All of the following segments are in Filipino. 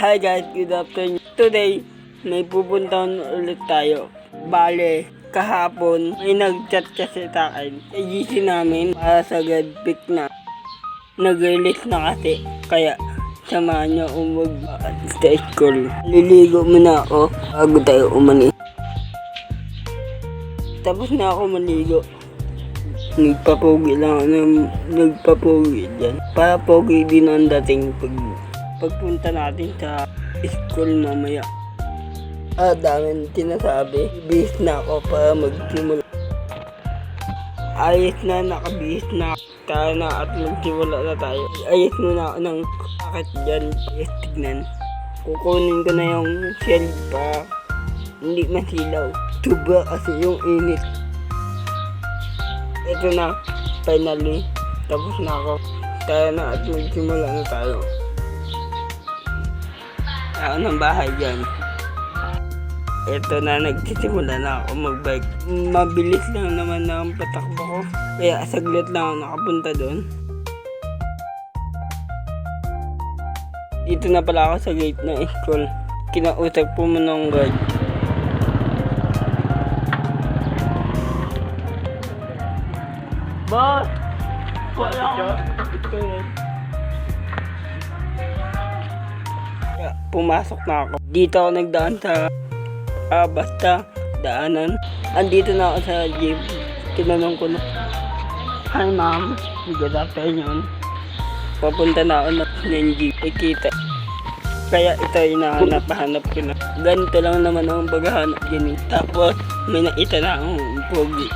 Hi guys, good afternoon. Today, may pupuntahan ulit tayo. Bale, kahapon, may nag-chat kasi sa akin. GC namin para sa God pick na. Nag-release na kasi. Kaya, samahan niyo sa school. Liligo muna ako bago tayo umalis. Tapos na ako maligo. Nagpapogi lang ako nagpapogi dyan. Para pogi din ang dating pagpunta natin sa school mamaya. Daming sinasabi. Bihis na ako para magsimula. Ayos na, nakabihis na. Tara na at magsimula na tayo. Ayos muna ako ng bakit dyan. Ayos tignan. Kukunin ko na yung shell pa hindi masilaw. Tuba kasi yung init. Ito na, finally. Tapos na ako. Tara na at magsimula na tayo. Ako ng bahay dyan. Ito na, nagsisimula na ako magbike. Mabilis lang naman na ang patakbo ko. Kaya saglit lang ako nakapunta doon. Dito na pala ako sa gate ng school. Kinausap po mo ng guard. Boss! Wala ito eh. Pumasok na ako. Dito ako nagdaan sa basta daanan. Andito na ako sa gym. Tinanong ko na, hi ma'am, good afternoon. Papunta na ako ng gym. Ikita. Kaya ito yung napahanap ko na. Ganito lang naman ang paghahanap dyan. Tapos may nakita na akong pogi.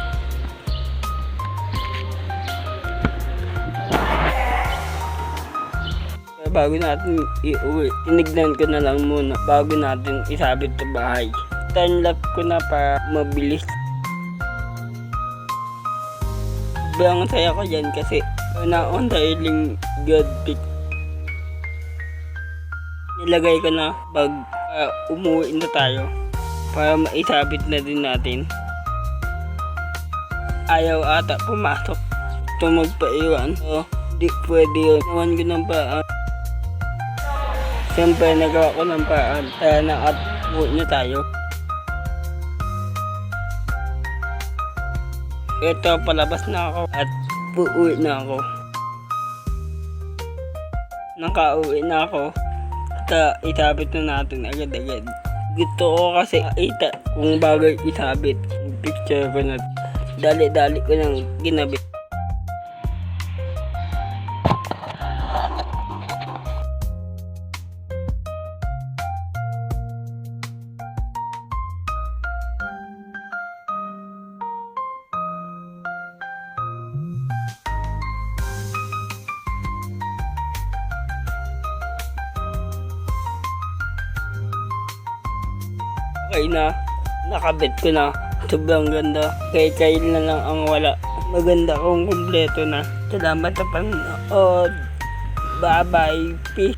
Bago natin iuwi, tinignan ko na lang muna bago natin isabit sa bahay. Time lapse ko na para mabilis. Sobrang saya ko dyan kasi na on tiling God pick. Nilagay ko na pag umuwi na tayo para maisabit na din natin. Ayaw ata pumasok. Ito magpaiwan. So, di pwede yun. Nawan ko ng paraan. Siyempre nagawa ko ng paraan. Kaya na at umuwi na tayo. Ito, palabas na ako at uuwi na ako. Nakauwi na ako. Isabit na natin agad-agad. Gusto ko kasi ita kung bagay isabit. Picture ko na. Dali-dali ko nang ginabit. Okay na, nakabit ko na. Sobrang ganda. Kay Kyle na lang ang wala. Maganda kung kumpleto na. Salamat sa panonood. Bye bye. Peace.